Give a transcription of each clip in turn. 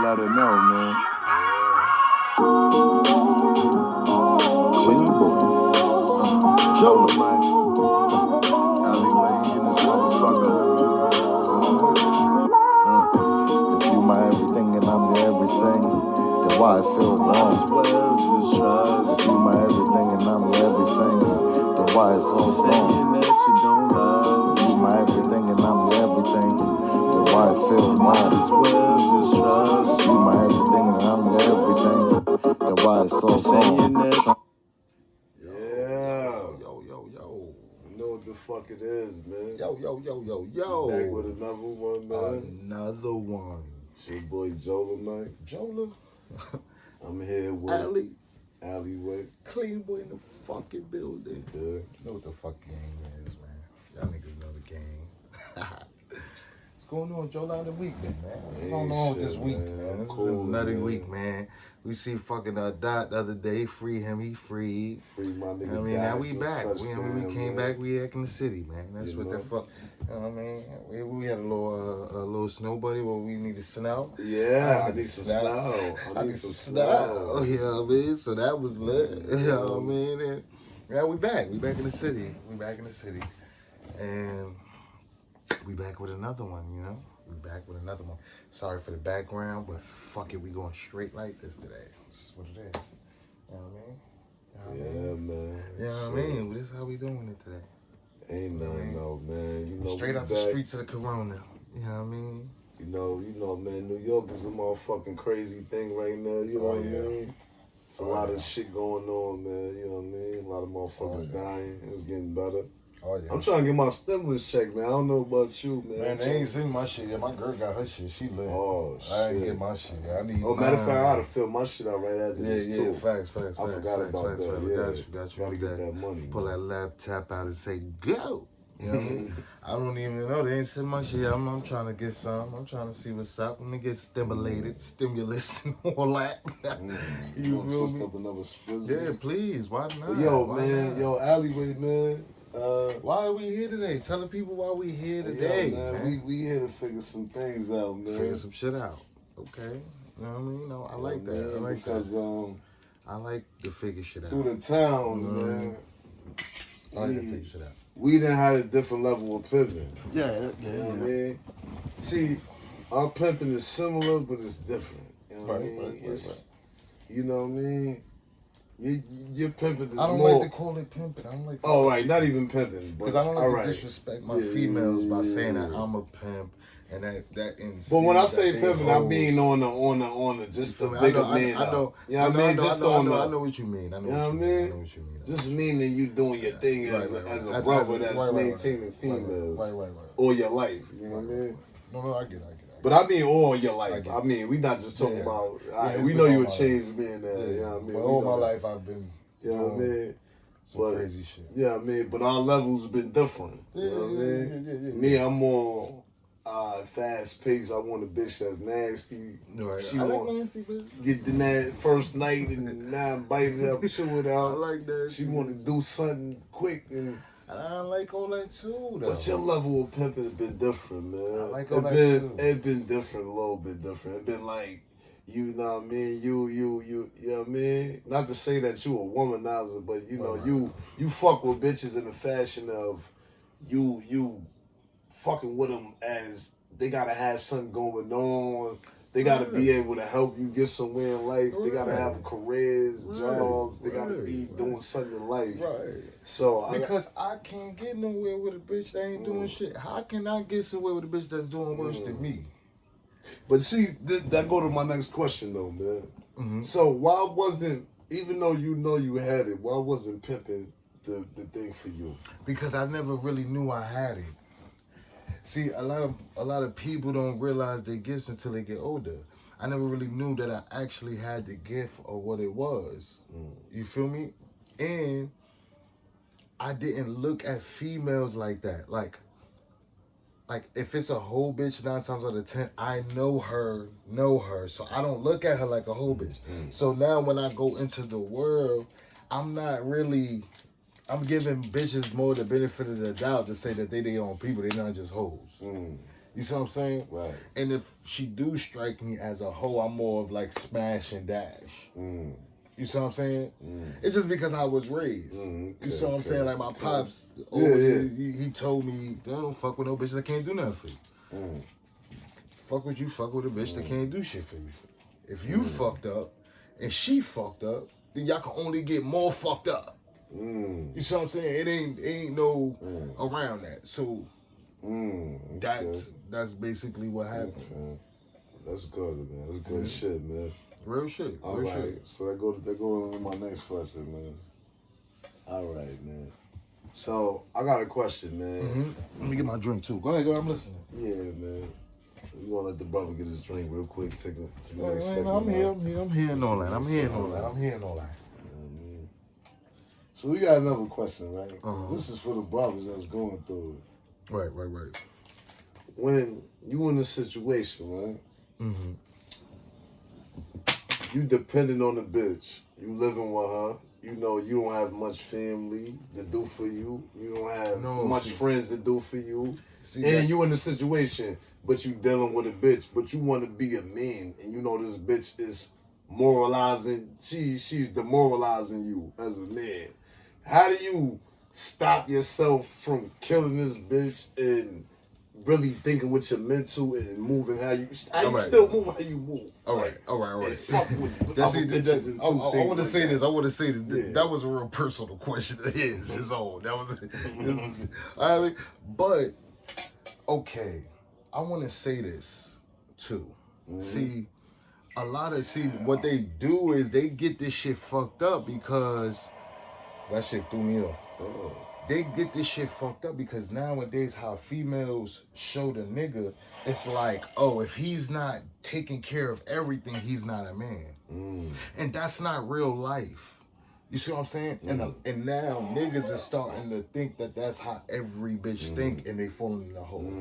let her know, man. Cleanboii. Jola, man. Alleyway in this motherfucker. If you my everything and I'm your everything, then why I feel wrong? Well, just trust. If you my everything and I'm your everything, then why it's all wrong? Saying that you don't love. If you my everything and I'm your everything, then why I feel wrong? Might as well just trust. If you my everything and I'm your everything, then why it's all wrong? Saying that. You know what the fuck it is, man. Yo. Back with another one, man. Another one. It's your boy Jola, man. Jola. I'm here with Alleyway. Cleanboii in the fucking building. Yeah. You know what the fuck game is, man. Y'all niggas know the game. What's going on, Jola, out the week, man? What's going on with this week, man? This is a nutty week, man. We see fucking Dot the other day. Free him. He free. Free my nigga. I mean, now we back. We came back. We back in the city, man. That's what the fuck. You know what I mean? We had a little snow buddy where we needed snow. Yeah, I need some snow. I need some snow. You know what I mean? So that was lit. You know what I mean? And yeah, we back. We back in the city. And we back with another one, you know? We back with another one. Sorry for the background, but fuck it, we going straight like this today. This is what it is. You know what I mean? Man. You know what I mean? This is how we doing it today. Ain't nothing, no, man. You know, straight out the streets of the Corona. You know what I mean? You know, man. New York is a motherfucking crazy thing right now. You know what I mean? It's a lot of shit going on, man. You know what I mean? A lot of motherfuckers dying. It's getting better. Oh, yeah. I'm trying to get my stimulus check, man. I don't know about you, man. Man, they ain't seen my shit yet. My girl got her shit. She lit. Oh, shit. I ain't get my shit yet. I need matter of fact, I ought to fill my shit out right after this, too. Facts. I forgot about that. Got you. Gotta get that money. Pull that laptop out and say, go. You know what I mean? I don't even know. They ain't sent my shit yet. I'm trying to get some. I'm trying to see what's up. I'm going to get stimulus and all that. You want to twist up another sprizzy? Yeah, please. Why not? Yo, Alleyway, man. Why are we here today? Tell the people why we here today. Man. We here to figure some things out, man. Figure some shit out. Okay. You know what I mean? No, I like that. Man, I like because, that. I like to figure shit out. Through the town, man. I like to figure shit out. We done had a different level of pimping. Yeah. You know what I mean? See, our pimping is similar, but it's different. You know what I mean? Right. You know what I mean? Your pimping is more... I don't like to call it pimping. I don't like. Right, not even pimping. Because I don't like to disrespect my females by saying that I'm a pimp and that But when I say pimping, I mean on the just the bigger man. I know. You know what I mean? Just on the. I know what you mean. You know what I mean? Just meaning you doing your thing as a brother that's maintaining females. Right. All your life. You know what I mean? No, I get it. But I mean all your life. I mean, we not just talking about... we know you a changed man. You know what I mean? But all my life I've been... You know what I mean? Some crazy shit. Yeah, I mean, but our levels been different. You know what I mean? Yeah. Me, I'm more fast paced. I want a bitch that's nasty. Right. She want nasty bitches. Get in that first night and now bite it up, chew it out. I like that. She want to do something quick and I like all that too, though. But your level of pimping has been different, man. I like all that too. It been different, a little bit different. It been like, you know what I mean? You know what I mean? Not to say that you a womanizer, but you know, you fuck with bitches in the fashion of you fucking with them as they gotta have something going on. They gotta be able to help you get somewhere in life. They gotta have careers, jobs. They gotta be doing something in life. Right. So because I can't get nowhere with a bitch that ain't doing shit. How can I get somewhere with a bitch that's doing worse than me? But see, that go to my next question though, man. So why wasn't, even though you know you had it, why wasn't pimping the thing for you? Because I never really knew I had it. See, a lot of people don't realize their gifts until they get older. I never really knew that I actually had the gift of what it was. You feel me? And I didn't look at females like that. Like if it's a whole bitch, 9 times out of 10, I know her. So I don't look at her like a whole bitch. So now when I go into the world, I'm giving bitches more the benefit of the doubt to say that they their own people. They're not just hoes. You see what I'm saying? Right. And if she do strike me as a hoe, I'm more of like smash and dash. You see what I'm saying? It's just because I was raised. Okay, you see what I'm saying? Like my pops, he told me, don't fuck with no bitch that can't do nothing for you. Fuck with you, fuck with a bitch that can't do shit for you. If you fucked up and she fucked up, then y'all can only get more fucked up. You see what I'm saying? It ain't no around that. So that's basically what happened. Okay. That's good, man. That's good shit, man. Real shit. All real right. shit. So that go on my next question, man. All right, man. So I got a question, man. Let me get my drink too. Go ahead, I'm listening. Yeah, man. We're gonna let the brother get his drink real quick. Take the next I'm segment. hearing all that. I'm hearing all that. You know what I mean? So we got another question, right? This is for the brothers that's going through it. Right. When you in a situation, right? You dependent on the bitch. You living with her. You know you don't have much family to do for you. You don't have much friends to do for you. And you in a situation, but you dealing with a bitch, but you want to be a man, and you know this bitch is moralizing. She's demoralizing you as a man. How do you stop yourself from killing this bitch and really thinking with your mental and moving how you still move how you move? All right. I want to say this. Yeah. That was a real personal question of his own. That was I mean, but okay, I want to say this too. See, what they do is they get this shit fucked up because that shit threw me off. They get this shit fucked up because nowadays how females show the nigga, it's like, oh, if he's not taking care of everything, he's not a man. And that's not real life. You see what I'm saying? And now niggas are starting to think that that's how every bitch think, and they falling in the hole.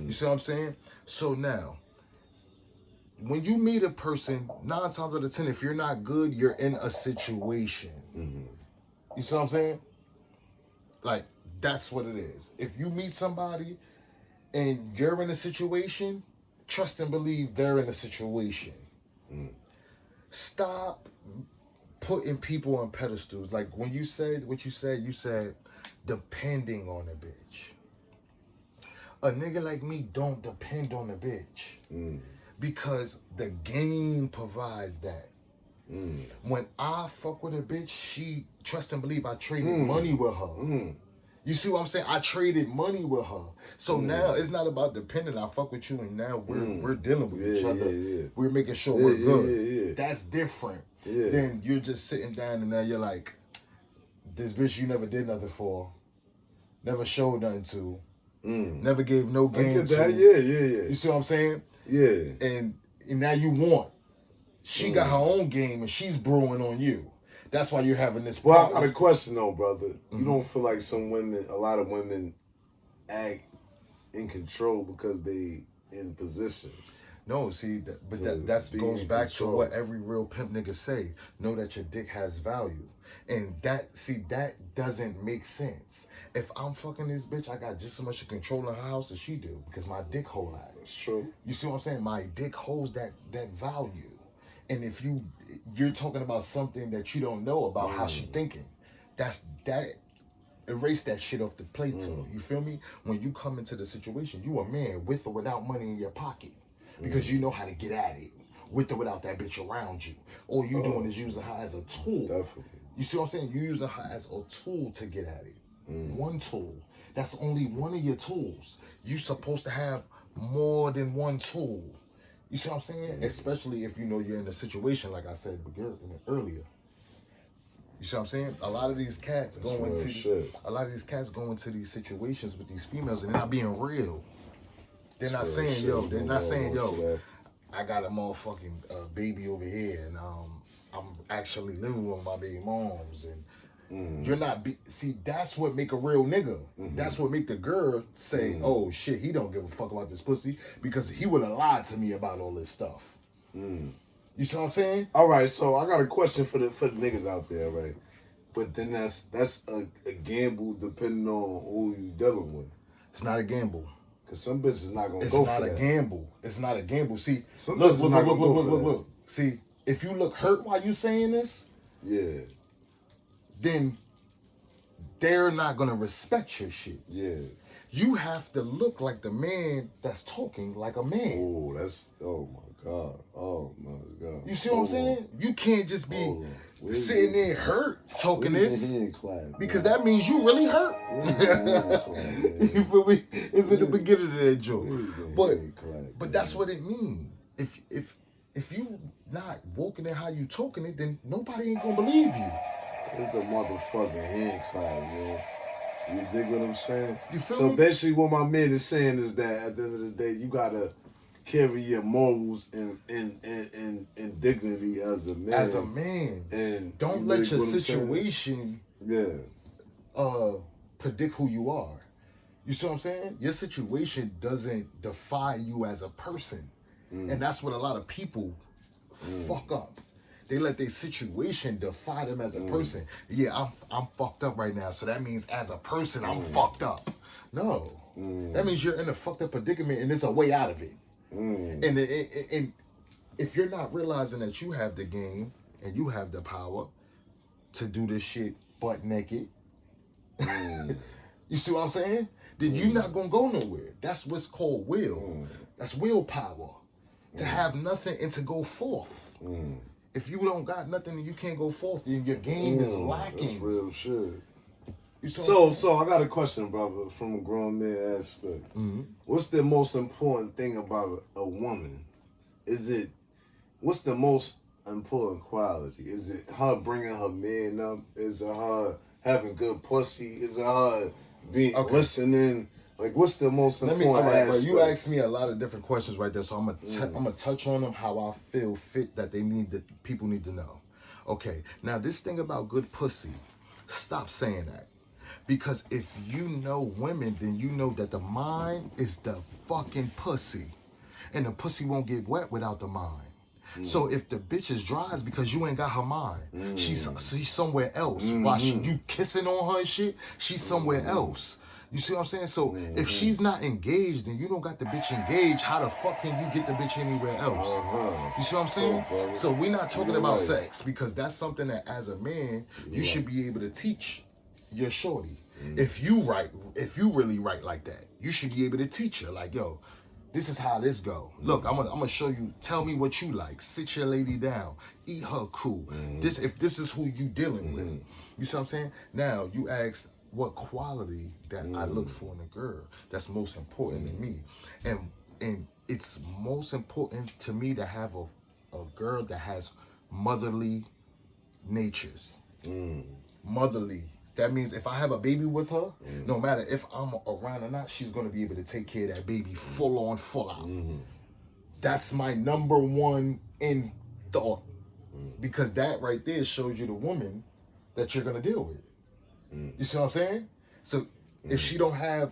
You see what I'm saying? So now, when you meet a person, 9 times out of 10, if you're not good, you're in a situation. You see what I'm saying? Like, that's what it is. If you meet somebody and you're in a situation, trust and believe they're in a situation. Stop putting people on pedestals. Like, when you said what you said depending on a bitch. A nigga like me don't depend on a bitch. Because the game provides that. When I fuck with a bitch, she trust and believe I traded money with her. You see what I'm saying? I traded money with her. So now it's not about depending. I fuck with you and now we're dealing with each other. We're making sure we're good. That's different than you're just sitting down and now you're like, this bitch you never did nothing for, never showed nothing to, never gave no game to. You see what I'm saying? Yeah. And now you want. She got her own game and she's brewing on you. That's why you're having this problem. Well, I got a question though, brother. You don't feel like a lot of women act in control because they in positions? No, see, that goes back to what every real pimp nigga say. Know that your dick has value. And that doesn't make sense. If I'm fucking this bitch, I got just as much control in her house as she do because my dick hold that. That's true. You see what I'm saying? My dick holds that value. And if you're talking about something that you don't know about how she thinking, erase that shit off the plate to her. You feel me? When you come into the situation, you a man with or without money in your pocket because you know how to get at it with or without that bitch around you. All you doing is using her as a tool. Definitely. You see what I'm saying? You're using her as a tool to get at it. One tool. That's only one of your tools. You're supposed to have more than one tool. You see what I'm saying? Especially if you know you're in a situation like I said earlier. You see what I'm saying? A lot of these cats go into these situations with these females and they're not being real. They're not saying, yo, I got a motherfucking baby over here and I'm actually living with my baby moms and you're not see, that's what make a real nigga. That's what make the girl say, oh shit, he don't give a fuck about this pussy because he would have lied to me about all this stuff. You see what I'm saying? All right, so I got a question for the niggas out there, right? But then that's a gamble depending on who you dealing with. It's not a gamble. Cause some bitches not gonna It's go not for a that. gamble. It's not a gamble. See, Some look, bitches look, not look, gonna look, go look, for look, that. look. See, if you look hurt while you saying this, Yeah, then they're not gonna respect your shit. yeah. You have to look like the man that's talking like a man. Oh, that's, oh my God. Oh my God. You see what I'm saying? You can't just be Hold on. sitting there hurt talking Where's this. the hand clap, Because man? that means you really hurt. Where's the hand clap, man? You feel me? It's in the beginning of that joke. Where's the But hand clap, but man? that's what it means. If you not walking it how you talking it, then nobody ain't gonna believe you. It's the motherfucking hand clap, man. You dig what I'm saying? You feel So me? basically what my man is saying is that at the end of the day, you gotta carry your morals and dignity as a man. As a man. And Don't you let dig your what I'm saying? situation Yeah. predict who you are. You see what I'm saying? Your situation doesn't define you as a person. And that's what a lot of people fuck up. They let their situation define them as a person. Yeah, I'm fucked up right now, so that means as a person I'm fucked up. No, that means you're in a fucked up predicament, and there's a way out of it. And if you're not realizing that you have the game and you have the power to do this shit butt naked, you see what I'm saying? Then you're not gonna go nowhere. That's what's called will. That's willpower. To have nothing and to go forth. If you don't got nothing and you can't go forth, then your game is lacking. That's real shit. You see So I got a question, brother, from a grown man aspect. What's the most important thing about a woman? What's the most important quality? Is it her bringing her man up? Is it her having good pussy? Is it her being listening? Like, what's the most important aspect? You asked me a lot of different questions right there, so I'm gonna touch on them how I feel fit that people need to know. Okay, now this thing about good pussy, stop saying that. Because if you know women, then you know that the mind is the fucking pussy. And the pussy won't get wet without the mind. So if the bitch is dry, it's because you ain't got her mind. She's somewhere else. While you kissing on her and shit, she's somewhere else. You see what I'm saying? So if she's not engaged and you don't got the bitch engaged, how the fuck can you get the bitch anywhere else? You see what I'm saying? So we're not talking about sex, because that's something that as a man, you should be able to teach your shorty. If you really write like that, you should be able to teach her, like, yo, this is how this go. Look, I'm gonna show you. Tell me what you like. Sit your lady down. Eat her cool. If this is who you dealing with. You see what I'm saying? Now you ask what quality that I look for in a girl that's most important to me, and it's most important to me to have a girl that has motherly natures. Motherly. That means if I have a baby with her, no matter if I'm around or not, she's gonna be able to take care of that baby full on, full out. That's my number one in thought, because that right there shows you the woman that you're gonna deal with. You see what I'm saying? So if she don't have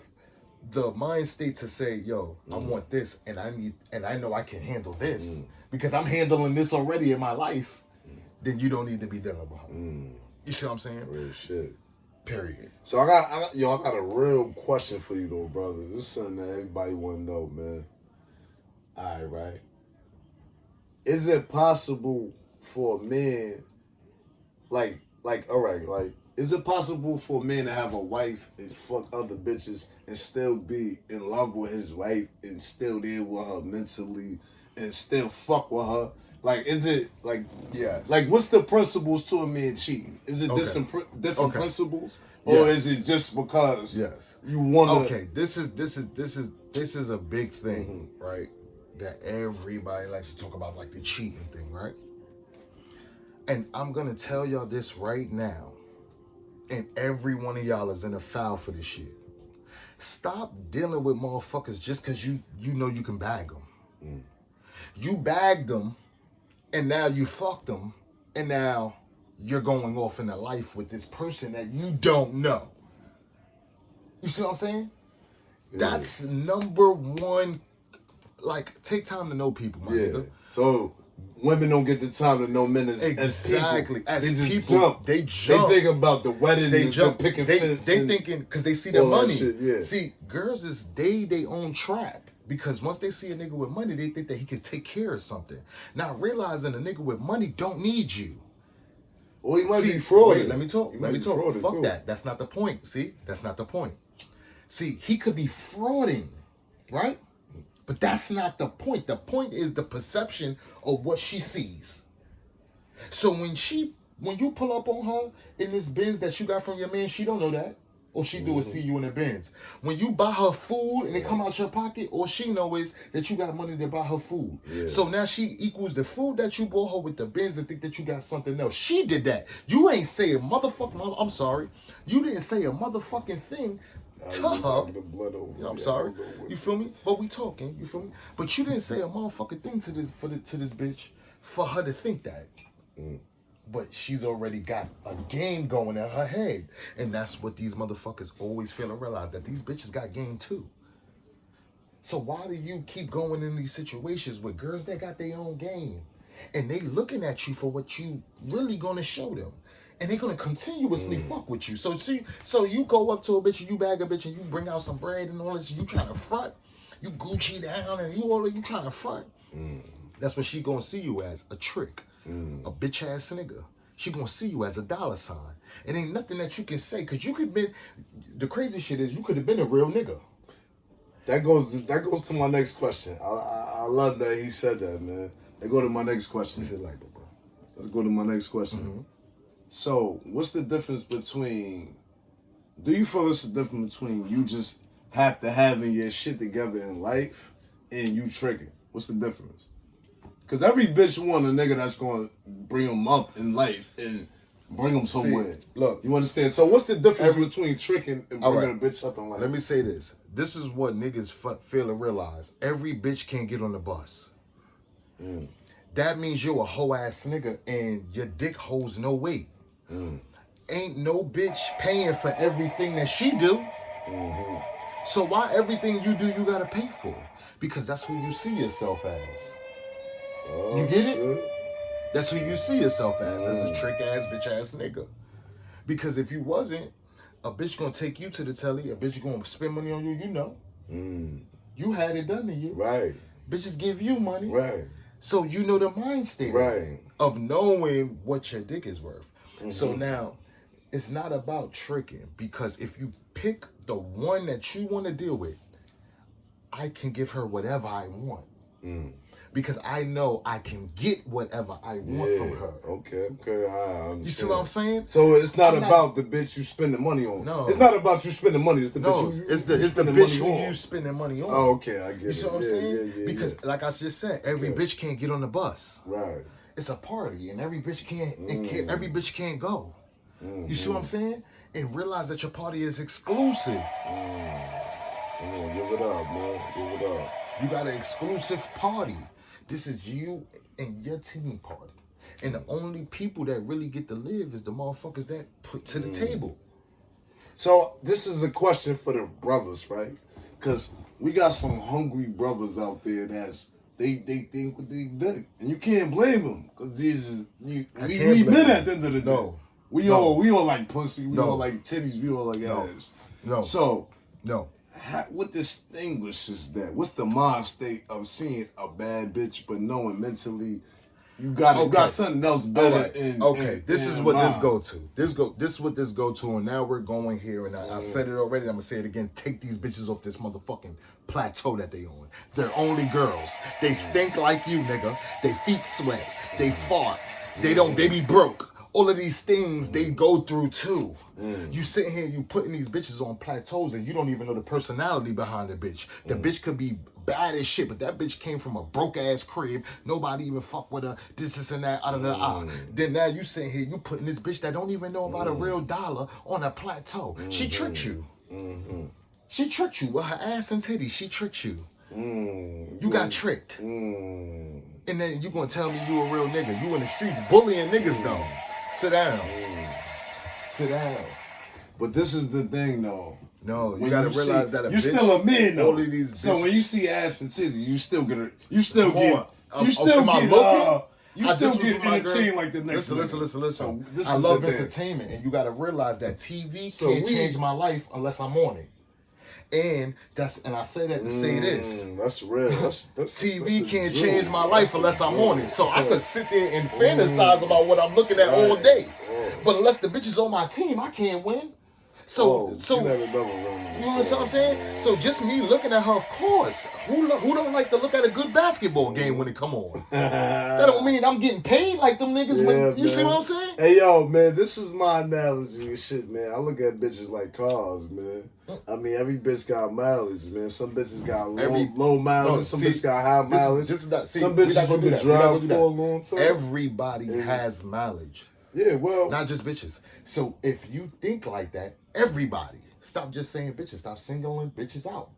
the mind state to say, yo, I want this, and I know I can handle this because I'm handling this already in my life, then you don't need to be dealing with her. You see what I'm saying? Real shit. Period. So I got a real question for you though, brother. This is something that everybody wanna know, man. Alright, right? Is it possible for a man, is it possible for a man to have a wife and fuck other bitches and still be in love with his wife and still there with her mentally and still fuck with her? Like, is it like, yes, like, what's the principles to a man cheating? Is it different principles, or is it just because you want to? Okay, this is a big thing, right? That everybody likes to talk about, like the cheating thing, right? And I'm gonna tell y'all this right now, and every one of y'all is in a foul for this shit. Stop dealing with motherfuckers just because you know you can bag them. You bagged them. And now you fucked them, and now you're going off into life with this person that you don't know. You see what I'm saying? That's number one. Like, take time to know people, my nigga. So women don't get the time to know men as exactly as people. As they just people, jump. They jump. They think about the wedding. They and jump. The picking They fence. They thinking because they see the money. Shit, yeah. See, girls is they own trap. Because once they see a nigga with money, they think that he can take care of something. Not realizing a nigga with money don't need you. Well, he might be frauded. Wait, let me talk. Let me talk. Fuck too. that. That's not the point. See? That's not the point. See, he could be frauding, right? But that's not the point. The point is the perception of what she sees. So when you pull up on her in this Benz that you got from your man, she don't know that. All she do is see you in the Benz. When you buy her food and it come out your pocket, all she know is that you got money to buy her food. Yeah. So now she equals the food that you bought her with the Benz and think that you got something else. She did that. You ain't say a motherfucking, I'm sorry. You didn't say a motherfucking thing to her. The blood over. You know, I'm sorry. You feel me? But we talking. You feel me? But you didn't say a motherfucking thing to this to this bitch for her to think that. But she's already got a game going in her head. And that's what these motherfuckers always fail to realize, that these bitches got game too. So why do you keep going in these situations with girls that got their own game? And they looking at you for what you really gonna show them. And they're gonna continuously fuck with you. So you go up to a bitch and you bag a bitch and you bring out some bread and all this, and you trying to front. You Gucci down and you trying to front. That's what she gonna see you as, a trick. A bitch ass nigga. She gonna see you as a dollar sign. It ain't nothing that you can say, cause you could been, the crazy shit is you could have been a real nigga. That goes to my next question. I love that he said that, man. That go to my next question. He said like that, bro. Let's go to my next question. So, what's the difference between, do you feel it's the difference between you just have to having your shit together in life and you tricking? What's the difference? Because every bitch want a nigga that's going to bring them up in life and bring them somewhere. See, look. You understand? So what's the difference between tricking and bringing a bitch up in life? Let me say this. This is what niggas fail to realize. Every bitch can't get on the bus. That means you're a hoe ass nigga and your dick holds no weight. Ain't no bitch paying for everything that she do. So why everything you do you gotta pay for? Because that's who you see yourself as. You get it? That's who you see yourself as a trick ass, bitch ass nigga. Because if you wasn't, a bitch gonna take you to the telly, a bitch gonna spend money on you, you know. You had it done to you. Right. Bitches give you money. Right. So you know the mind state of knowing what your dick is worth. So now, it's not about tricking, because if you pick the one that you want to deal with, I can give her whatever I want. Because I know I can get whatever I want from her. Okay, I understand. You see what I'm saying? So it's not about the bitch you spend the money on. No. It's not about you spending money. It's the bitch you it's the bitch who you spending money on. Oh, okay, I get it. You see what I'm saying? Because like I just said, every bitch can't get on the bus. Right. It's a party, and every bitch every bitch can't go. You see what I'm saying? And realize that your party is exclusive. Give it up, man. Give it up. You got an exclusive party. This is you and your team party. And the only people that really get to live is the motherfuckers that put to the table. So this is a question for the brothers, right? Because we got some hungry brothers out there they think what they did. And you can't blame them. Because we men at the end of the day. No. We all like pussy. We all like titties. We all like ass. No. So. No. What distinguishes that? What's the mind state of seeing a bad bitch but knowing mentally you got something else better? This is what this go to. This is what this go to, and now we're going here, and I said it already. I'm gonna say it again. Take these bitches off this motherfucking plateau that they on. They're only girls. They stink like you, nigga. They feet sweat. They fart. They be broke. All of these things they go through too. You sitting here, you putting these bitches on plateaus, and you don't even know the personality behind the bitch. The bitch could be bad as shit, but that bitch came from a broke ass crib. Nobody even fuck with her. This and that. Then now you sitting here, you putting this bitch that don't even know about a real dollar on a plateau. She tricked you. She tricked you with her ass and titties. She tricked you. You got tricked. And then you gonna tell me you a real nigga? You in the streets bullying niggas though. Sit down. Sit down. But this is the thing, though. No, you gotta realize that you're still a man, though. All of these so when you see ass and titties, you still get. You I still just was get with my entertained girl. like the next Listen. So this I is love the thing. entertainment, and you got to realize that TV So can't change my life unless I'm on it. And I say that to say this. That's real. That's TV that's can't jewel. change my life unless I'm on it. So I could sit there and fantasize about what I'm looking at all day. But unless the bitch is on my team, I can't win. So you never you know what I'm saying? So just me looking at her, of course. Who don't like to look at a good basketball game when it come on? That don't mean I'm getting paid like them niggas when you see what I'm saying? Hey yo, man, this is my analogy and shit, man. I look at bitches like cars, man. I mean, every bitch got mileage, man. Some bitches got low mileage, some bitches got high mileage. Some bitches you can drive for a long time. Everybody has mileage. Yeah, well, not just bitches. So if you think like that, everybody, stop just saying bitches. Stop singling bitches out,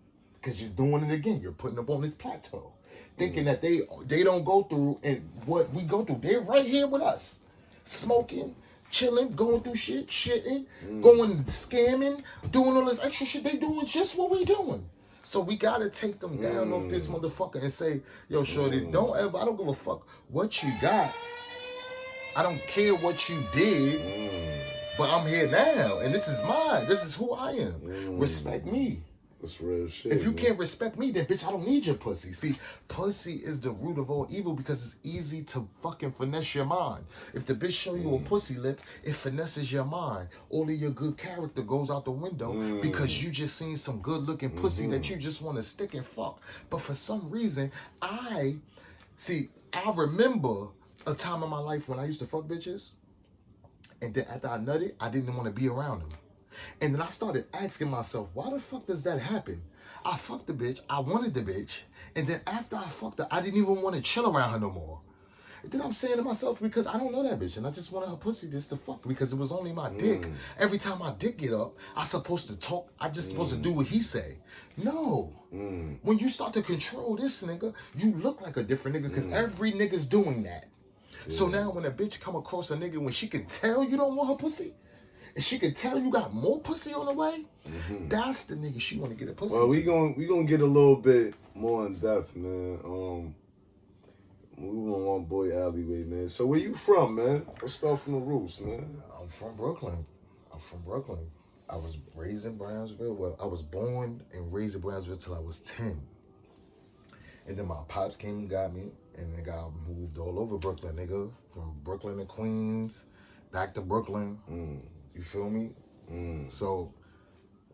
because you're doing it again. You're putting them on this plateau, thinking that they don't go through and what we go through. They're right here with us, smoking, chilling, going through shit, shitting, going scamming, doing all this extra shit. They doing just what we doing. So we gotta take them down off this motherfucker and say, yo, shorty, I don't give a fuck what you got. I don't care what you did, but I'm here now, and this is mine. This is who I am. Respect me. That's real shit. If you can't respect me, then bitch, I don't need your pussy. See, pussy is the root of all evil because it's easy to fucking finesse your mind. If the bitch show you a pussy lip, it finesses your mind. All of your good character goes out the window because you just seen some good looking pussy that you just want to stick and fuck. But for some reason, I remember a time in my life when I used to fuck bitches, and then after I nutted, I didn't want to be around them. And then I started asking myself, why the fuck does that happen? I fucked the bitch, I wanted the bitch, and then after I fucked her, I didn't even want to chill around her no more. And then I'm saying to myself, because I don't know that bitch, and I just wanted her pussy just to fuck, because it was only my dick. Every time my dick get up, I supposed to talk, I just supposed to do what he say. No. When you start to control this nigga, you look like a different nigga, because every nigga's doing that. So now when a bitch come across a nigga, when she can tell you don't want her pussy, and she can tell you got more pussy on the way, that's the nigga she want to get a pussy. Well, we gonna get a little bit more in depth, man. We want one boy alleyway, man. So where you from, man? Let's start from the roots, man. I'm from Brooklyn. I was raised in Brownsville. Well, I was born and raised in Brownsville till I was 10. And then my pops came and got me, and then got moved all over Brooklyn, nigga. From Brooklyn to Queens, back to Brooklyn. You feel me? So,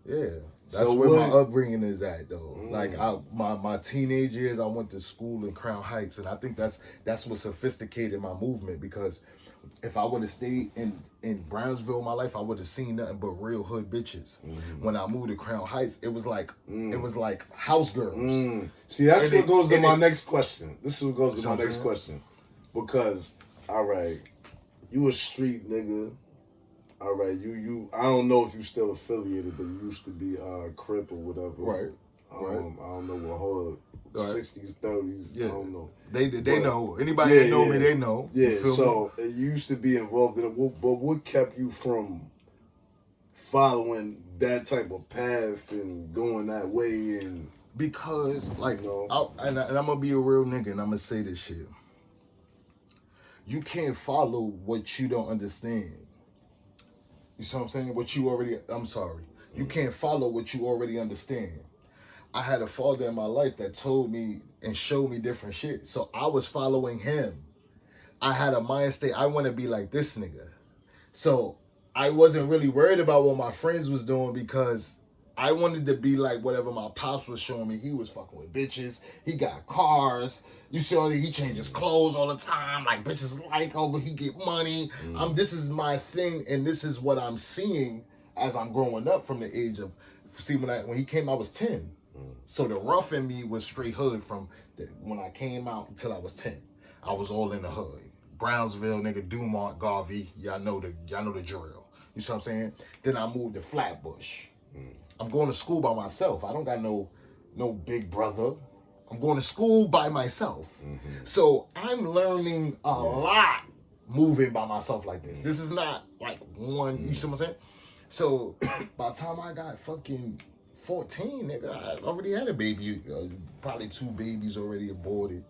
yeah. That's where my upbringing is at, though. Like, my teenage years, I went to school in Crown Heights, and I think that's what sophisticated my movement, because if I would have stayed in Brownsville my life, I would have seen nothing but real hood bitches. When I moved to Crown Heights, it was like house girls. See, that's what goes to my next question. This is what goes to my next question. Because, all right, you a street nigga. All right, you. I don't know if you still affiliated, but you used to be Crip or whatever. Right. I don't know what whole 60s, 30s. Yeah. I don't know. They know. Anybody that know me, they know. Yeah. So you used to be involved in it, but what kept you from following that type of path and going that way? And because, like, and I'm gonna be a real nigga, and I'm gonna say this shit. You can't follow what you don't understand. You see what I'm saying? You can't follow what you already understand. I had a father in my life that told me and showed me different shit. So I was following him. I had a mind state, I want to be like this nigga. So I wasn't really worried about what my friends was doing, because I wanted to be like whatever my pops was showing me. He was fucking with bitches. He got cars. You see, he changes clothes all the time. Like, bitches like him, but he get money. This is my thing, and this is what I'm seeing as I'm growing up from the age of... See, when he came, I was 10. So the rough in me was straight hood from when I came out until I was 10. I was all in the hood. Brownsville, nigga, Dumont, Garvey. Y'all know the drill. You see what I'm saying? Then I moved to Flatbush. I'm going to school by myself. I don't got no big brother. I'm going to school by myself. So I'm learning a lot moving by myself like this. This is not like one, you see what I'm saying? So by the time I got fucking 14, nigga, I already had a baby. Probably 2 babies already aborted.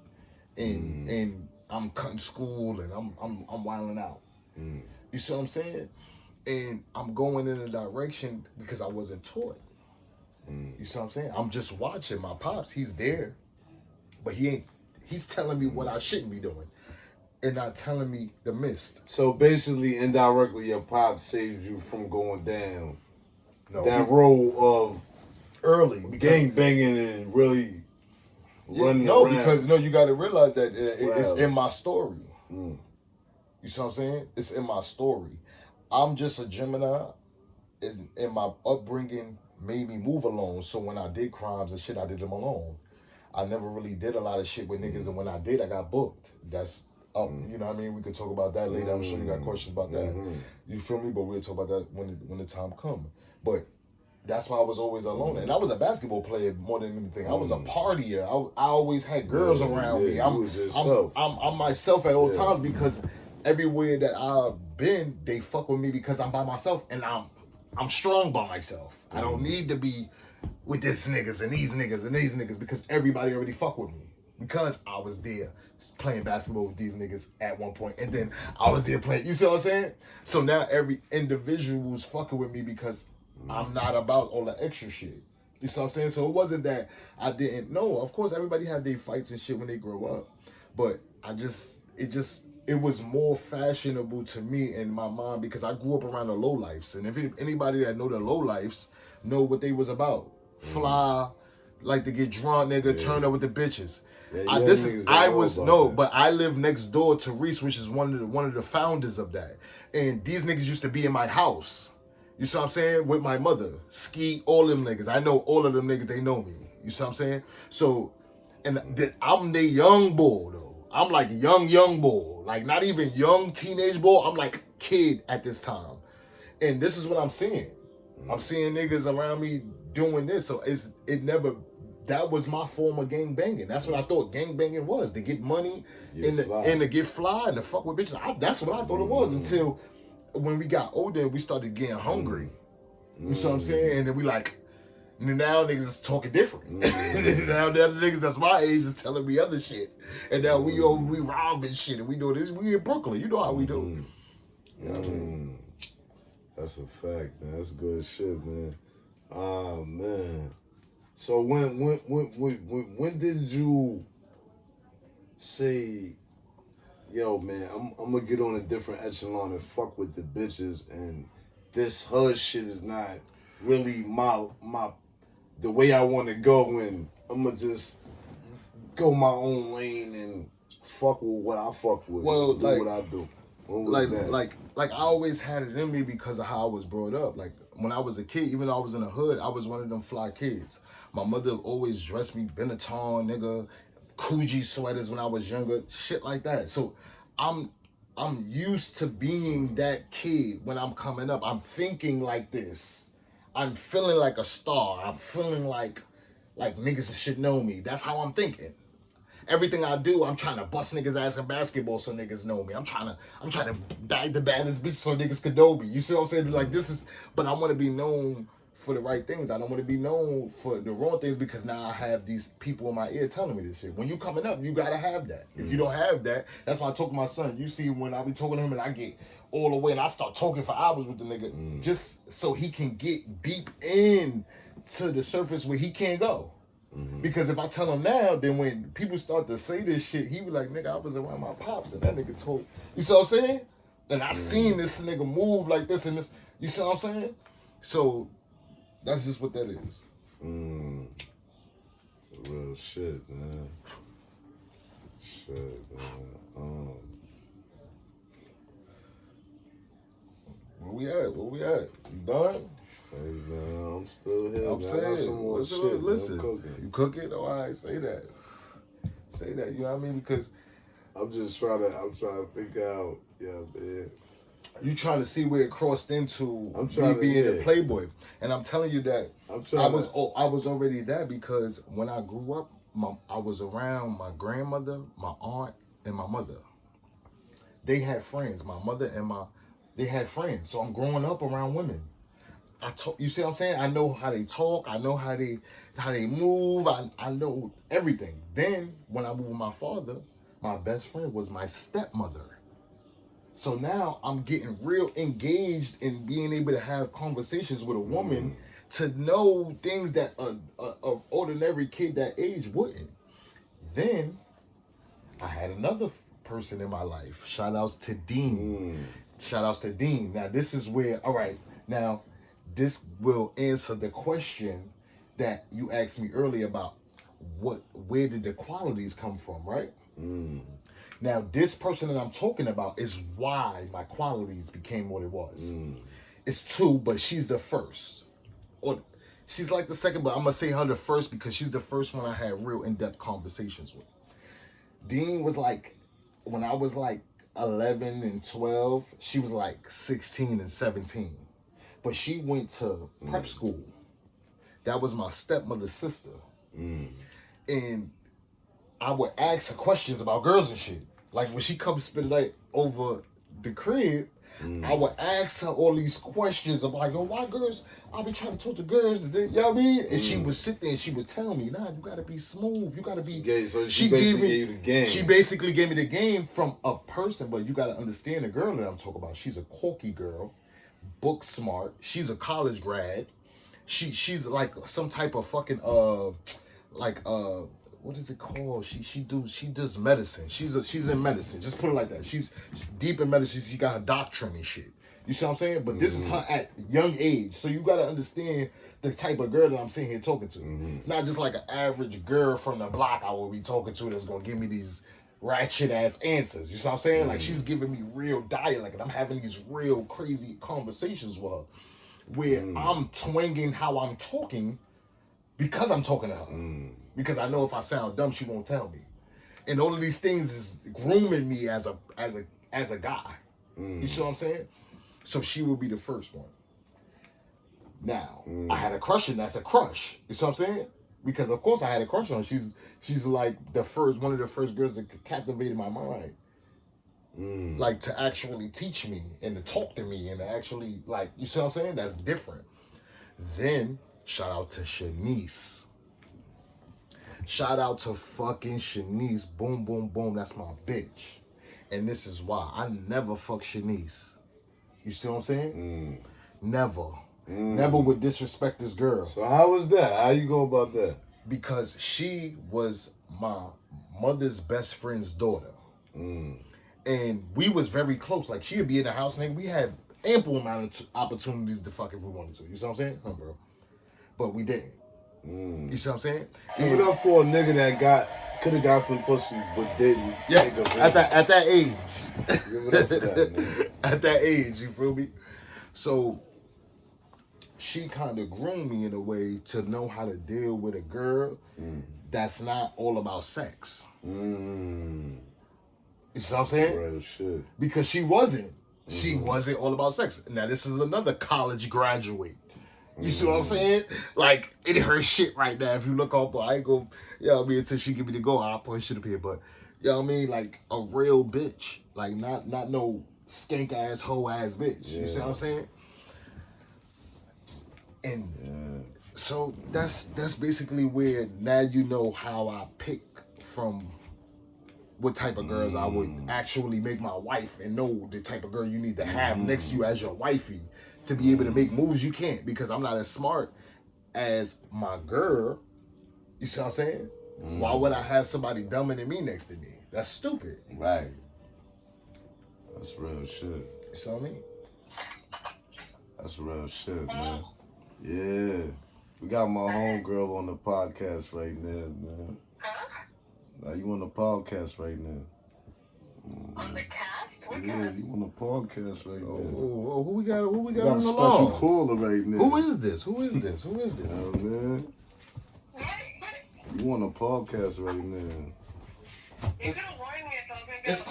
And I'm cutting school and I'm wilding out. Mm. You see what I'm saying? And I'm going in a direction because I wasn't taught. Mm. You see what I'm saying? I'm just watching my pops. He's there, but he ain't. He's telling me what I shouldn't be doing, and not telling me the mist. So basically, indirectly, your pop saved you from going down No, that road of early gang banging and really running no, around. because you got to realize that it's Wow. in my story. Mm. You see what I'm saying? It's in my story. I'm just a Gemini. In my upbringing made me move alone. So when I did crimes and shit, I did them alone. I never really did a lot of shit with niggas, and when I did, I got booked. That's up. You know what I mean? We could talk about that later. I'm sure you got questions about that. You feel me? But we'll talk about that when the time comes. But that's why I was always alone. And I was a basketball player more than anything. I was a partier. I always had girls around me. I'm myself at all times because everywhere that I've been, they fuck with me because I'm by myself and I'm strong by myself. I don't need to be with this niggas and these niggas and these niggas because everybody already fuck with me. Because I was there playing basketball with these niggas at one point. And then I was there playing. You see what I'm saying? So now every individual's fucking with me because I'm not about all the extra shit. You see what I'm saying? So it wasn't that I didn't know. Of course, everybody had their fights and shit when they grow up. But it was more fashionable to me in my mind because I grew up around the lowlifes. And if anybody that know the lowlifes know what they was about. Fly, like to get drunk, nigga, turn up with the bitches. But I live next door to Reese, which is one of the founders of that. And these niggas used to be in my house. You see what I'm saying? With my mother. Ski, all them niggas. I know all of them niggas, they know me. You see what I'm saying? So, and I'm the young boy, though. I'm like young boy. Like, not even young teenage boy. I'm like kid at this time. And this is what I'm seeing. I'm seeing niggas around me doing this. So, that was my form of gang banging. That's what I thought gang banging was. To get money and to get fly and to fuck with bitches. That's what I thought it was until when we got older, we started getting hungry. You see what I'm saying? And then we like, now niggas is talking different. Now the other niggas that's my age is telling me other shit. And now we robbing shit and we do this. We in Brooklyn. You know how we do. You know what I mean? That's a fact, man. That's good shit, man. Oh, man. So when did you say, yo, man, I'm gonna get on a different echelon and fuck with the bitches, and this hood shit is not really the way I want to go, and I'm gonna just go my own lane and fuck with what I fuck with. Well, do what I do. Like I always had it in me because of how I was brought up. Like when I was a kid, even though I was in the hood, I was one of them fly kids. My mother always dressed me Benetton, nigga, Coogee sweaters when I was younger, shit like that. So I'm used to being that kid when I'm coming up. I'm thinking like this. I'm feeling like a star. I'm feeling like niggas should know me. That's how I'm thinking. Everything I do, I'm trying to bust niggas' ass in basketball so niggas know me. I'm trying to bag the baddest bitch so niggas could know me. You see what I'm saying? Like but I want to be known for the right things. I don't want to be known for the wrong things because now I have these people in my ear telling me this shit. When you coming up, you gotta have that. If you don't have that, that's why I talk to my son. You see when I be talking to him and I get all the way and I start talking for hours with the nigga just so he can get deep in to the surface where he can't go. Because if I tell him now, then when people start to say this shit, he be like, nigga, I was around my pops and that nigga told. You see what I'm saying? And I seen this nigga move like this and this. You see what I'm saying? So that's just what that is. Real shit, man. Where we at? You done? Hey, man, I'm still here. I'm saying, I got some more shit. Listen, cooking. You cook it? All right, say that. Say that. You know what I mean? Because I'm trying to figure out, man. You trying to see where it crossed into me being a playboy, and I'm telling you that I was already that because when I grew up, I was around my grandmother, my aunt, and my mother. They had friends. My mother and they had friends. So I'm growing up around women. You see what I'm saying? I know how they talk. I know how they move. I know everything. Then when I moved with my my best friend was my stepmother. So now I'm getting real engaged in being able to have conversations with a woman to know things that a ordinary kid that age wouldn't. Then I had another person in my life. Shout outs to Dean. Shout outs to Dean. Now this is where, all right, now this will answer the question that you asked me earlier about where did the qualities come from, right? Now this person that I'm talking about is why my qualities became what it was. It's two, but she's the first. Or she's like the second, but I'm gonna say her the first because she's the first one I had real in-depth conversations with. Dean was like, when I was like 11 and 12, she was like 16 and 17. But she went to prep school. That was my stepmother's sister. And I would ask her questions about girls and shit. Like when she comes spend the night over the crib, I would ask her all these questions of like, yo, why girls? I'll be trying to talk to girls, you know what I mean? And she would sit there and she would tell me, nah, you gotta be smooth. You gotta be. So she basically gave you the game. She basically gave me the game from a person, but you gotta understand the girl that I'm talking about. She's a quirky girl, book smart. She's a college grad. She's like some type of fucking what is it called? She does medicine. She's in medicine. Just put it like that. She's deep in medicine. She got her doctrine and shit. You see what I'm saying? But this is her at young age. So you gotta understand the type of girl that I'm sitting here talking to. It's not just like an average girl from the block I will be talking to that's gonna give me these ratchet ass answers. You see what I'm saying? Like she's giving me real dialect and I'm having these real crazy conversations with her where I'm twanging how I'm talking because I'm talking to her. Because I know if I sound dumb, she won't tell me. And all of these things is grooming me as a guy. You see what I'm saying? So she will be the first one. Now, I had a crush and that's a crush. You see what I'm saying? Because of course I had a crush on her. She's like one of the first girls that captivated my mind. Like to actually teach me and to talk to me and to actually like, you see what I'm saying? That's different. Then shout out to Shanice. Shout out to fucking Shanice. Boom, boom, boom. That's my bitch. And this is why. I never fuck Shanice. You see what I'm saying? Never. Never would disrespect this girl. So how was that? How you go about that? Because she was my mother's best friend's daughter. And we was very close. Like she'd be in the house and we had ample amount of opportunities to fuck if we wanted to. You see what I'm saying? bro. But we didn't. You see what I'm saying? Give it up for a nigga that could have got some pussy but didn't. Yeah, at that age. Give it up for that, nigga. At that age, you feel me? So she kind of groomed me in a way to know how to deal with a girl that's not all about sex. You see what I'm saying? Real shit. Because she wasn't. She wasn't all about sex. Now this is another college graduate. You see what I'm saying? Like, it her shit right now. If you look up, I ain't go, you know what I mean, until she give me the go, I'll put shit up here. But, you know what I mean? Like, a real bitch. Like, not no skank ass, hoe ass bitch. Yeah. You see what I'm saying? And so that's basically where now you know how I pick from what type of girls I would actually make my wife and know the type of girl you need to have next to you as your wifey. To be able to make moves, you can't because I'm not as smart as my girl. You see what I'm saying? Why would I have somebody dumber than me next to me? That's stupid. Right. That's real shit. You see what I mean? That's real shit, man. Yeah. We got my homegirl on the podcast right now, man. Now you on the podcast right now. On the cast? What yeah, cast? you on the podcast right now. Oh, who we got on the got a special caller right now. Who is this? Oh, man. You on the podcast right now. It's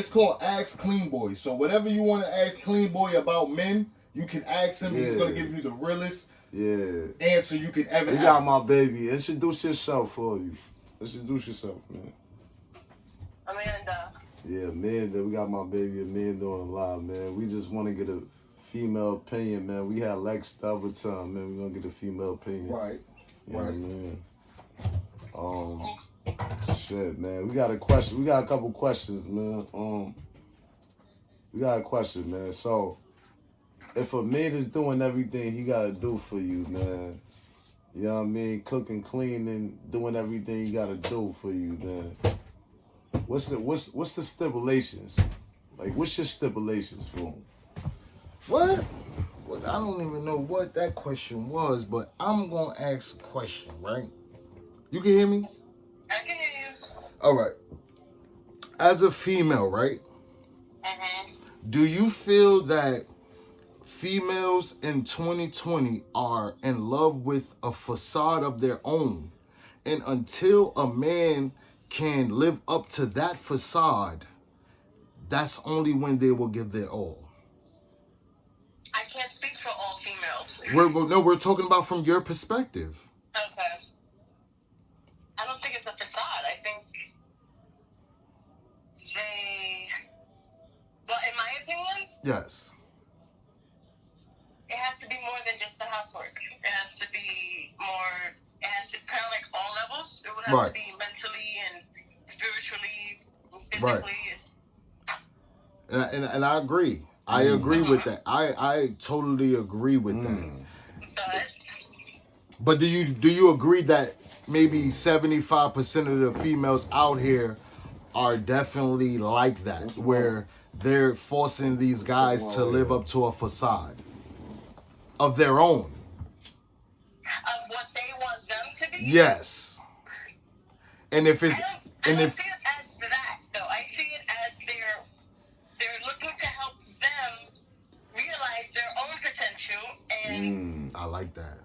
called Ask Cleanboii. So whatever you want to ask Cleanboii about men, you can ask him. He's gonna give you the realest answer you can ever have. You got my baby. Introduce yourself for you. Introduce yourself, man. Amanda. Yeah, Amanda. We got my baby Amanda on the line, man. We just want to get a female opinion, man. We had Lex the other time, man. We're gonna get a female opinion. Right. You know what I mean? Shit, man. We got a question. We got a couple questions, man. We got a question, man. So, if a man is doing everything he gotta do for you, man, you know what I mean? Cooking, cleaning, doing everything you gotta do for you, man. What's the stipulations? Like, what's your stipulations for him? What? Well, I don't even know what that question was, but I'm gonna ask a question, right? You can hear me? I can hear you. All right. As a female, right? Do you feel that females in 2020 are in love with a facade of their own, and until a man can live up to that facade, that's only when they will give their all? I can't speak for all females. We're talking about from your perspective. Okay. I don't think it's a facade. I think well, in my opinion, Yes. it has to be more than just the housework. It has to be more, it has to kind of like all levels. It would have to be mentally and spiritually, physically. Right. And I agree. I agree with that. I totally agree with that. But do you agree that maybe 75% of the females out here are definitely like that, where they're forcing these guys to live up to a facade of their own? Of what they want them to be? Yes. And if it's I don't see it as that though. I see it as they're looking to help them realize their own potential, and I like that.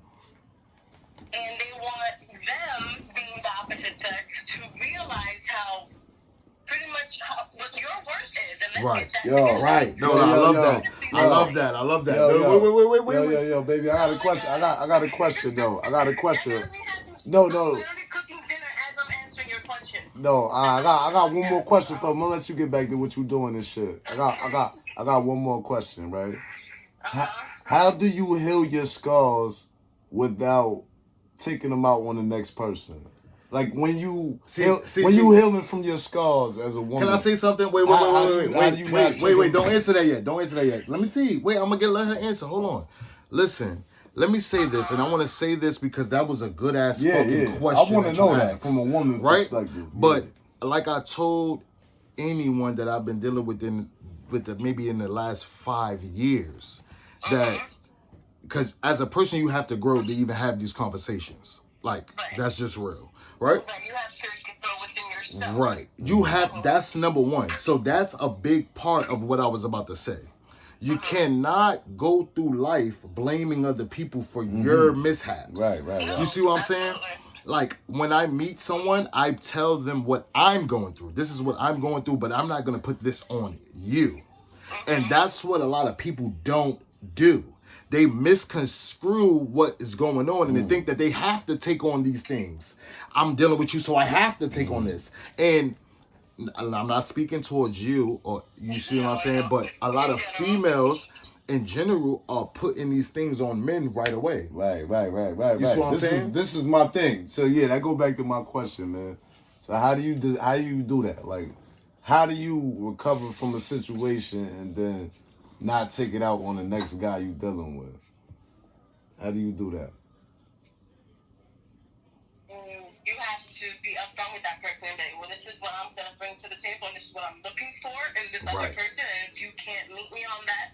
And they want them, being the opposite sex, to realize how pretty much what your worth is, and let's get that together. Right. No, I love that. I love that. I love that. Wait. Yo, baby, I got a question. I got a question though. I got a question. No. Cooking dinner as I'm answering your question. No, I got one more question for him. I'm gonna let you get back to what you doing and shit. I got one more question, right? How do you heal your scars without taking them out on the next person? Like when you healing from your scars as a woman. Can I say something? Wait. Don't answer that yet. Let me see. Wait, I'm gonna let her answer. Hold on. Listen, let me say this, and I want to say this because that was a good ass fucking question. I want to know that from a woman's perspective. But like I told anyone that I've been dealing with maybe in the last 5 years, that because as a person you have to grow to even have these conversations. Like that's just real, right? You have to grow within yourself. Right. You have. That's number one. So that's a big part of what I was about to say. You cannot go through life blaming other people for your mishaps. Right. You see what I'm saying? Like when I meet someone, I tell them what I'm going through. This is what I'm going through, but I'm not going to put this on you. And that's what a lot of people don't do. They misconstrue what is going on, and they think that they have to take on these things. I'm dealing with you, so I have to take on this. And I'm not speaking towards you, or you see what I'm saying, but a lot of females in general are putting these things on men right away. Right. You see what I'm saying? This is my thing. So yeah, that go back to my question, man. So how do you do that? Like, how do you recover from a situation and then not take it out on the next guy you dealing with? How do you do that? You have to be upfront with that person and say, well, this is what I'm going to bring to the table, and this is what I'm looking for in this other person, and if you can't meet me on that,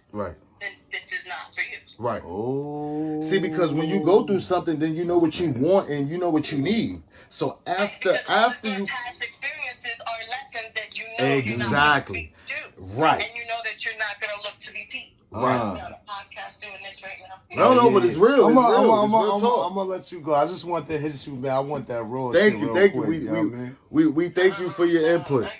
then this is not for you. Right. Oh. See, because when you go through something, then you know what you want and you know what you need. So after you past experiences are lessons that you know exactly. You're not going to do. Right. And you know that you're not going to look to be Pete. Right. I'm on a podcast doing this right now. No, but it's real. I'm gonna let you go. I just want to hit you, man. I want that raw shit real quick. You know what I mean? We thank you for your input. Okay.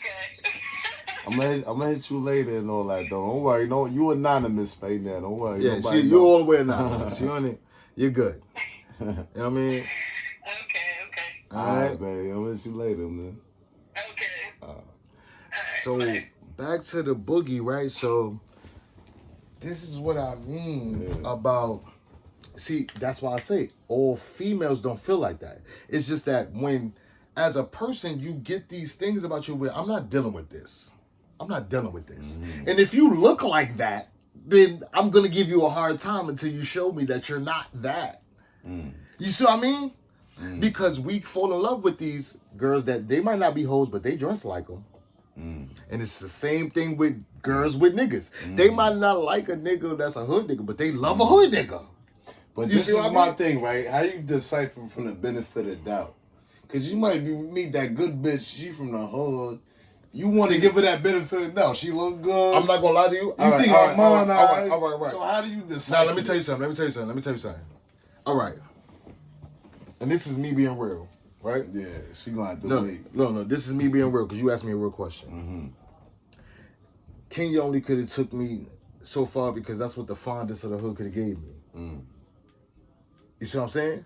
I'm gonna hit you later and all that though. Don't worry. No, you anonymous right now. Don't worry. Yeah, you all the way anonymous. You're good. You know what I mean? Okay. All right, baby. I'll hit you later, man. Okay. So back to the boogie, right? So this is what I mean about. See, that's why I say all females don't feel like that. It's just that when as a person, you get these things about you where I'm not dealing with this. I'm not dealing with this. And if you look like that, then I'm going to give you a hard time until you show me that you're not that. You see what I mean? Because we fall in love with these girls that they might not be hoes, but they dress like them. And it's the same thing with girls with niggas. They might not like a nigga that's a hood nigga, but they love a hood nigga. But this is my thing, right? How you decipher from the benefit of doubt? Because you might meet that good bitch, she from the hood. You want to give her that benefit of doubt. She look good. I'm not going to lie to you. You think her mind all right. So how do you decide? Now, let me tell you something. All right. And this is me being real, right? Yeah, she going to have to wait. No. This is me being real because you asked me a real question. Kenya only could have took me so far because that's what the fondest of the hood could have gave me. You see what I'm saying?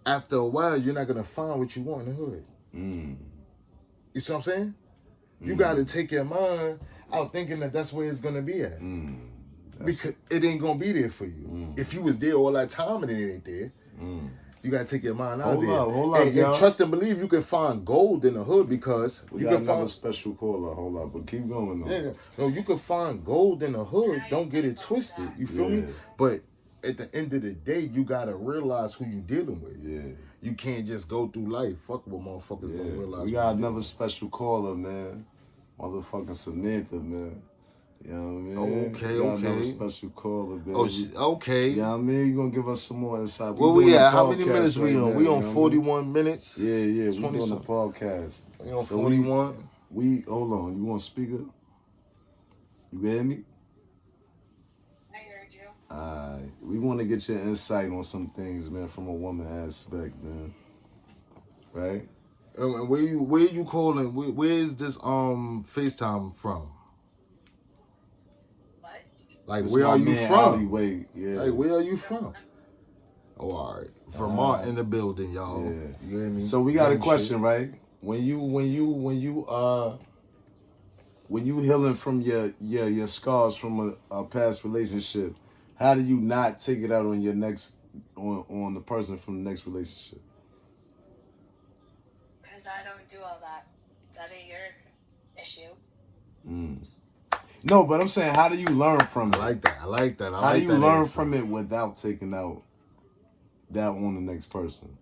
After a while, you're not going to find what you want in the hood. You see what I'm saying? You got to take your mind out thinking that that's where it's going to be at. Because it ain't going to be there for you. If you was there all that time and it ain't there, you got to take your mind out of there. Hold up, y'all. And trust and believe you can find gold in the hood because we got another special caller. Hold up, but keep going though. Yeah, no, you can find gold in the hood. Don't get it twisted. You feel me? But at the end of the day, you got to realize who you dealing with. Yeah. You can't just go through life. Fuck what motherfuckers don't realize. We got another special caller, man. Motherfucking Samantha, man. You know what I mean? Okay. Another special caller, baby. Okay. You know what I mean? You're going to give us some more insight. Where we at? How many minutes we on? We on 41 minutes? Yeah. We're doing the podcast. We on 41? Hold on. You want speaker? You hear me? I heard you. Alright. We want to get your insight on some things, man, from a woman aspect, man. Right? And where you calling? Where is this FaceTime from? Like, where are you from? Alleyway. Yeah. Like, where are you from? Oh, all right. Vermont in the building, y'all. Yeah. You hear me? So we got a question, right? When you healing from your scars from a past relationship, how do you not take it out on your next on the person from the next relationship? Because I don't do all that. That ain't your issue. No, but I'm saying, how do you learn from it? I like that. How do you learn from it without taking out that on the next person?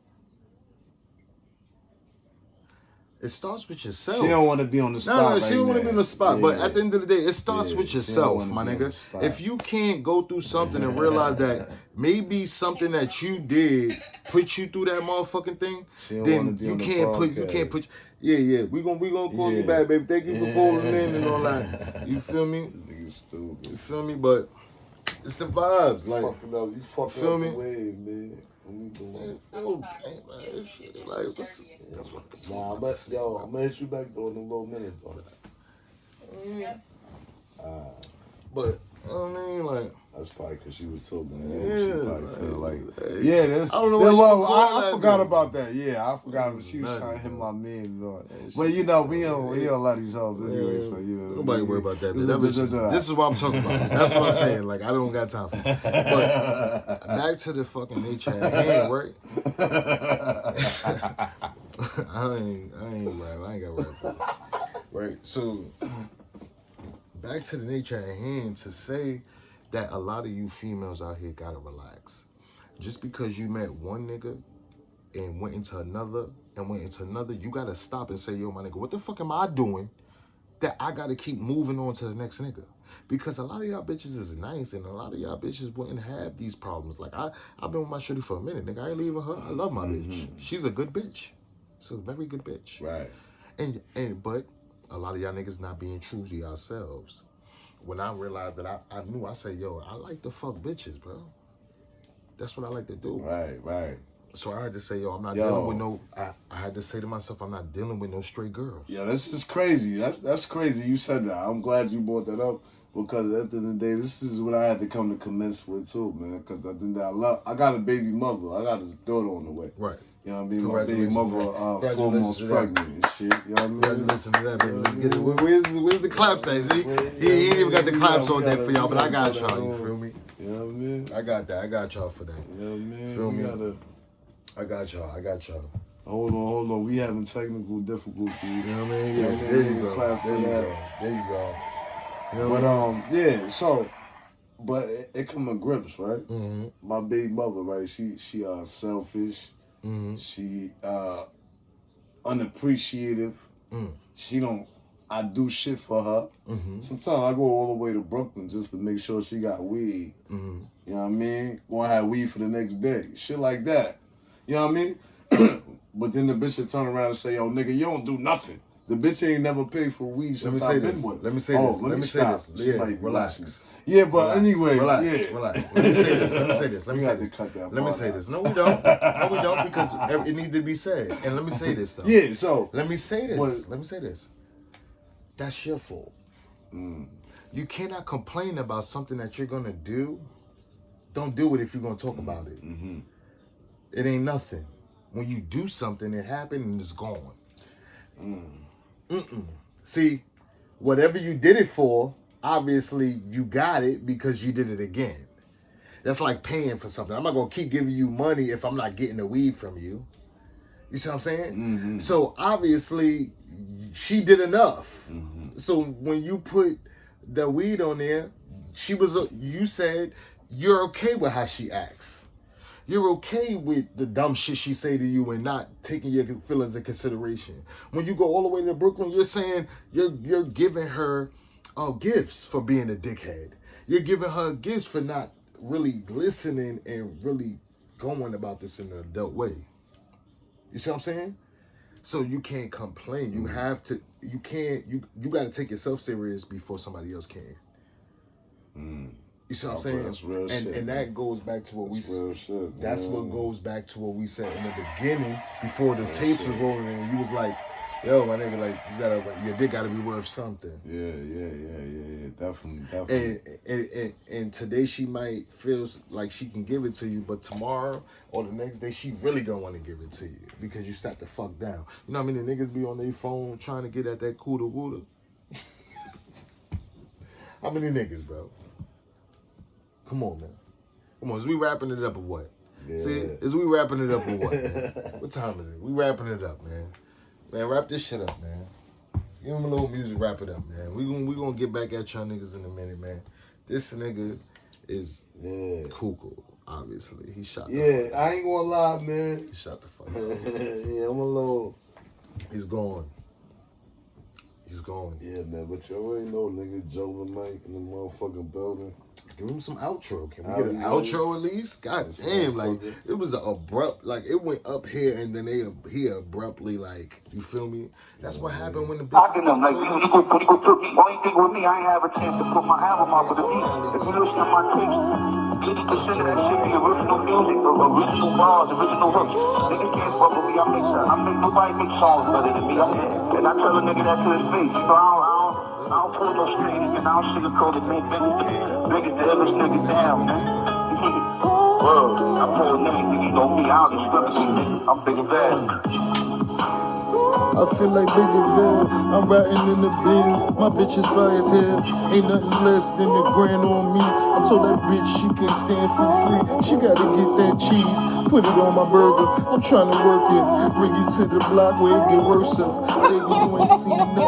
It starts with yourself. She don't want to be on the spot. No, she don't want to be on the spot. But at the end of the day, it starts with yourself, my nigga. If you can't go through something and realize that maybe something that you did put you through that motherfucking thing, then you can't put. Yeah. We gonna call you back, baby. Thank you for calling in and all that. You feel me? This nigga's stupid. You feel me? But it's the vibes, like you fucking up the wave, man. But yo, I'm gonna hit you back though in a little minute, though. But I mean, like, that's probably because she was talking to him. She probably feel like, that's. I don't know. I forgot about that. Yeah, I forgot. But she was trying to hit my man, Lord. But you know, we don't let these hoes anyway. So you know, nobody worry about that. This is what I'm talking about. That's what I'm saying. Like, I don't got time for it. But back to the fucking nature at hand, right? I ain't got rap. Right. So back to the nature at hand to say that a lot of you females out here gotta relax. Just because you met one nigga and went into another, you gotta stop and say, yo, my nigga, what the fuck am I doing that I gotta keep moving on to the next nigga? Because a lot of y'all bitches is nice and a lot of y'all bitches wouldn't have these problems. Like, I've been with my shorty for a minute, nigga. I ain't leaving her. I love my bitch. She's a good bitch. She's a very good bitch. Right. But a lot of y'all niggas not being true to yourselves. When I realized that I knew, I said, yo, I like to fuck bitches, bro. That's what I like to do. Right. So I had to say, yo, I'm not dealing with no, I had to say to myself, I'm not dealing with no straight girls. Yeah, this is crazy. That's crazy you said that. I'm glad you brought that up because at the end of the day, this is what I had to come to commence with too, man. Because I think that I got a baby mother. I got his daughter on the way. Right. You know what I mean? My baby mother 4 months pregnant and shit. You know what I mean? Congratulations to that, baby. Let's get it. Where's the claps at? See? He ain't even got the claps on that for y'all, but I got y'all. You feel me? You know what I mean? I got that. I got y'all for that. You know what I mean? Feel me? I got y'all. Hold on. We having technical difficulties. You know what I mean? Yeah, There you go. Clap for There you that. go. There you go. You know But yeah. So, but it come to grips, right? Mm-hmm. My big mother, right? She selfish. Mm-hmm. She unappreciative. Mm. She don't. I do shit for her. Mm-hmm. Sometimes I go all the way to Brooklyn just to make sure she got weed. Mm-hmm. You know what I mean? Gonna have weed for the next day. Shit like that. You know what I mean? But then the bitch would turn around and say, yo, nigga, you don't do nothing. The bitch ain't never paid for weed since I've been with her. Let me say this. Let me say this. Yeah, relax. Yeah, but anyway, relax. yeah. Relax. Let me say this. Let me say this. Let me say this. Let me say this. No, we don't. No, we don't, because it needs to be said. And let me say this though. Yeah, so let me say this. Let me say this. That's your fault. You cannot complain about something that you're gonna do. Don't do it if you're gonna talk about it. Mm-hmm. It ain't nothing. When you do something, it happened and it's gone. See, whatever you did it for, obviously you got it because you did it again. That's like paying for something. I'm not gonna keep giving you money if I'm not getting the weed from you. You see what I'm saying? Mm-hmm. So obviously she did enough. Mm-hmm. So when you put the weed on there, you said you're okay with how she acts. You're okay with the dumb shit she say to you and not taking your feelings in consideration. When you go all the way to Brooklyn, you're saying you're giving her gifts for being a dickhead. You're giving her gifts for not really listening and really going about this in an adult way. You see what I'm saying? So you can't complain. You have to. You can't. You got to take yourself serious before somebody else can. You see what I'm saying? That's real shit. And that goes back to what real shit, that's what goes back to what we said in the beginning before the tapes were rolling, and you was like, "Yo, my nigga, like your dick gotta be worth something." Yeah. Definitely. And today she might feel like she can give it to you, but tomorrow or the next day she really gonna want to give it to you because you sat the fuck down. You know how many niggas be on their phone trying to get at that cooter wooter? How many niggas, bro? Come on, man. Come on, is we wrapping it up or what? Yeah. See, is we wrapping it up or what, man? What time is it? We wrapping it up, man. Man, wrap this shit up, man. Give him a little music, wrap it up, man. We gonna get back at y'all niggas in a minute, man. This nigga is cuckoo, obviously. He shot the fuck I ain't gonna lie, man. He shot the fuck out. Yeah, I'm a little... He's gone. He's gone. Yeah, man, but you already know, nigga, Joe the Mike in the motherfucking building. Give him some outro. Can we get an outro at least? God damn, like, it was an abrupt, like, it went up here and then he abruptly, like, you feel me? That's what happened when the bitch. I them like, you go took me. Only thing with me, I ain't have a chance to put my album out, but if you listen to my tapes, 80% of that shit be original music, original bars, original hooks. Niggas can't fuck with me. I make nobody make songs better than me. And I tell a nigga that to his face. So I don't pull no strings, and I don't sugarcoat it, man. Niggas the illest nigga down, man. Word, I pull a nigga, you know me, I don't discriminate. I'm big and bad. I feel like Biggie Bill, I'm riding in the Benz. My bitch is fly as hell, ain't nothing less than a grand on me. I told that bitch she can't stand for free. She gotta get that cheese, put it on my burger. I'm trying to work it, bring it to the block where it get worse up. Baby, you ain't seen nothing.